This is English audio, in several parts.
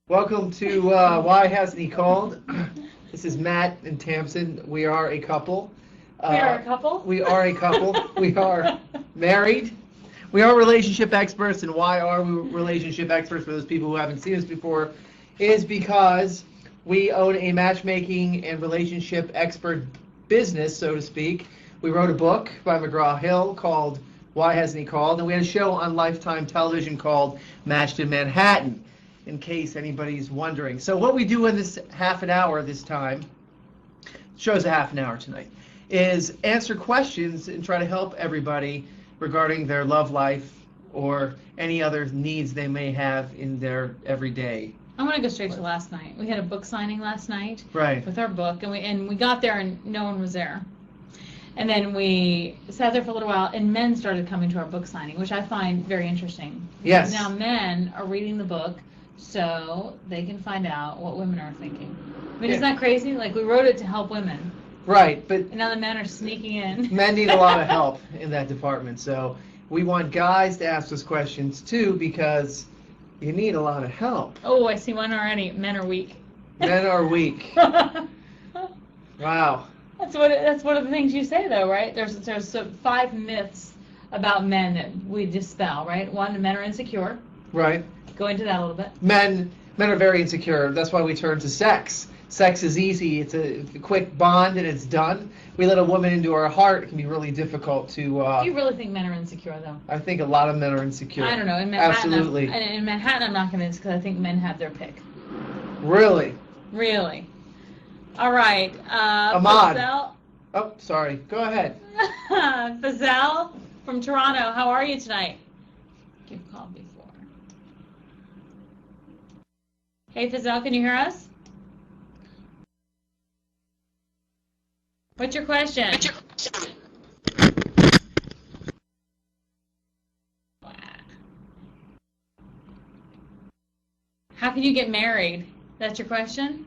Welcome to Why Hasn't He Called? This is Matt and Tamsen. We are a couple. We are a couple? We are a couple. We are married. We are relationship experts. And why are we relationship experts for those people who haven't seen us before? Is because we own a matchmaking and relationship expert business, so to speak. We wrote a book by McGraw-Hill called Why Hasn't He Called? And we had a show on Lifetime Television called Matched in Manhattan, in case anybody's wondering. So what we do in this half an hour this time, show's a half an hour tonight, is answer questions and try to help everybody regarding their love life or any other needs they may have in their everyday. I want to go straight to last night. We had a book signing last night, Right. with our book, and we got there and no one was there. And then we sat there for a little while, and men started coming to our book signing, which I find very interesting. Yes. Now men are reading the book so they can find out what women are thinking. I mean, isn't that crazy? Like, we wrote it to help women. Right, but And now the men are sneaking in. men need a lot of help in that department. So we want guys to ask us questions too, because you need a lot of help. Oh, I see one already. Men are weak. Men are weak. Wow. That's one of the things you say, though, right? There's 5 myths about men that we dispel, right? One, men are insecure. Right. Go into that a little bit. Men are very insecure. That's why we turn to sex. Sex is easy. It's a quick bond and it's done. We let a woman into our heart. It can be really difficult to. Do you really think men are insecure, though? I think a lot of men are insecure. I don't know. In Manhattan, Absolutely. In Manhattan, I'm not convinced because I think men have their pick. Really? Really. All right. Ahmad. Fazal. Oh, sorry. Go ahead. Fazal from Toronto. How are you tonight? You've called before. Hey, Fazal, can you hear us? What's your question? How can you get married? That's your question?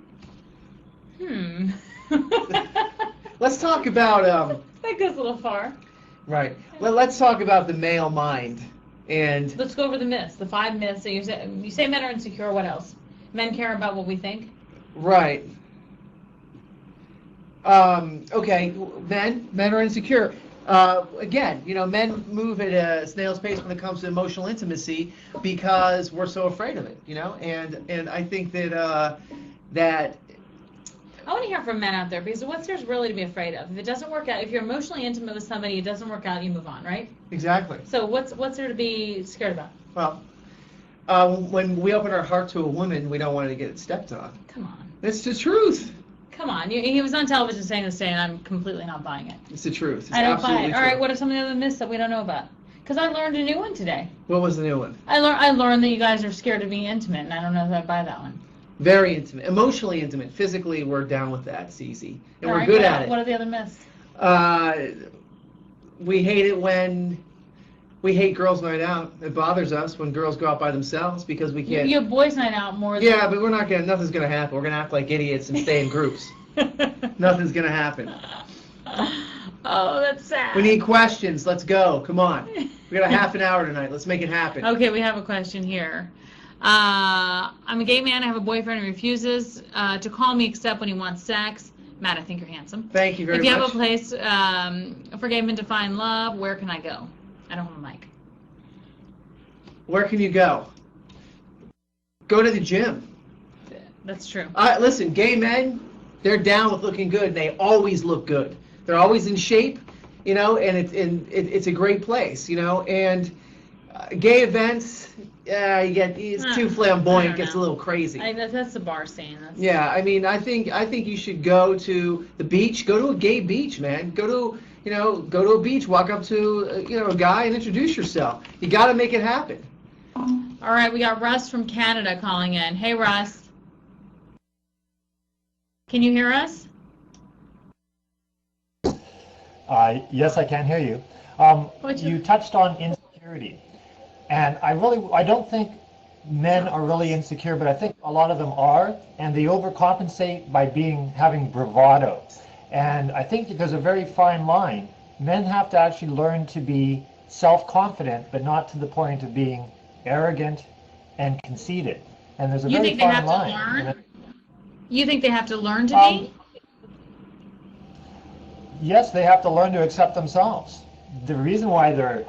Let's talk about. That goes a little far. Right. Well, let's talk about the male mind. And Let's go over the myths, the 5 myths. So you say men are insecure. What else? Men care about what we think. right. Okay. Men are insecure. Again, men move at a snail's pace when it comes to emotional intimacy because we're so afraid of it. And I think that that. I want to hear from men out there, because what's there's really to be afraid of? If it doesn't work out, if you're emotionally intimate with somebody, it doesn't work out, you move on, right? Exactly. So what's there to be scared about? Well, when we open our heart to a woman, we don't want to get it stepped on. Come on. It's the truth. Come on. He was on television saying this today, and I'm completely not buying it. It's the truth. It's I don't buy absolutely it. true. All right, what are some of the other myths that we don't know about? Because I learned a new one today. What was the new one? I learned that you guys are scared of being intimate, and I don't know if I buy that one. Very intimate, emotionally intimate. Physically, we're down with that. It's easy, and All we're right, good at it. What are the other myths? We hate it when we hate girls' night out. It bothers us when girls go out by themselves because we can't. You have boys' night out more than... Yeah, but we're not gonna. Nothing's gonna happen. We're gonna act like idiots and stay in groups. Nothing's gonna happen. Oh, that's sad. We need questions. Let's go. Come on. We got a half an hour tonight. Let's make it happen. Okay, we have a question here. I'm a gay man. I have a boyfriend who refuses to call me except when he wants sex. Matt, I think you're handsome. Thank you very much. If you much. have a place for gay men to find love, where can I go? I don't have a mic. Where can you go? Go to the gym. That's true. Listen, gay men, they're down with looking good. They always look good. They're always in shape, and it's a great place, and gay events, it's too flamboyant, gets a little crazy. That's the bar scene. Yeah, I mean, I think you should go to the beach. Go to a gay beach, man. Go to a beach. Walk up to a guy and introduce yourself. You got to make it happen. All right, we got Russ from Canada calling in. Hey, Russ. Can you hear us? Yes, I can hear you. You touched on insecurity, and I don't think men are really insecure, but I think a lot of them are, and they overcompensate by having bravado. And I think there's a very fine line. Men have to actually learn to be self-confident, but not to the point of being arrogant and conceited. And there's a You very think they fine have to line. learn? You think they have to learn to be? Yes, they have to learn to accept themselves. The reason why they're,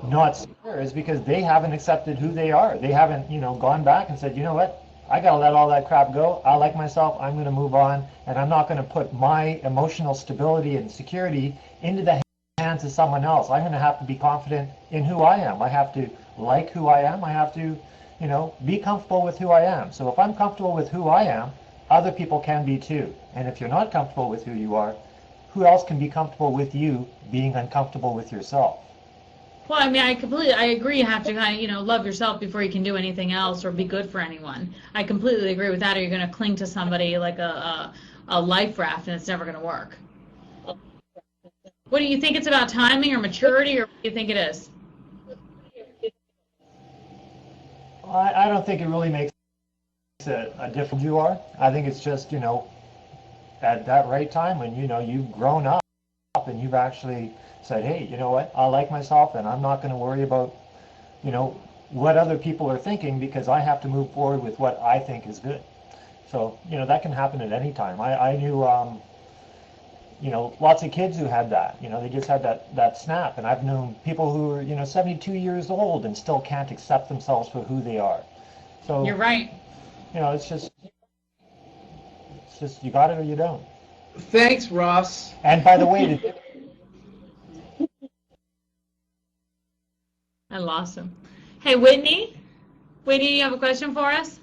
not secure is because they haven't accepted who they are. They haven't, gone back and said, you know what, I got to let all that crap go. I like myself. I'm going to move on, and I'm not going to put my emotional stability and security into the hands of someone else. I'm going to have to be confident in who I am. I have to like who I am. I have to, be comfortable with who I am. So if I'm comfortable with who I am, other people can be too. And if you're not comfortable with who you are, who else can be comfortable with you being uncomfortable with yourself? Well, I mean, I agree. You have to kind of, love yourself before you can do anything else or be good for anyone. I completely agree with that. Or you're going to cling to somebody like a life raft, and it's never going to work. What do you think? It's about timing or maturity, or what do you think it is? I don't think it really makes a difference. You are. I think it's just, at that right time when, you've grown up and you've actually said, hey, you know what, I like myself and I'm not going to worry about, what other people are thinking because I have to move forward with what I think is good. So, that can happen at any time. I knew, lots of kids who had that, they just had that snap. And I've known people who are, 72 years old and still can't accept themselves for who they are. So you're right. It's just you got it or you don't. Thanks, Ross. And by the way, I lost him. Hey, Whitney? Whitney, you have a question for us?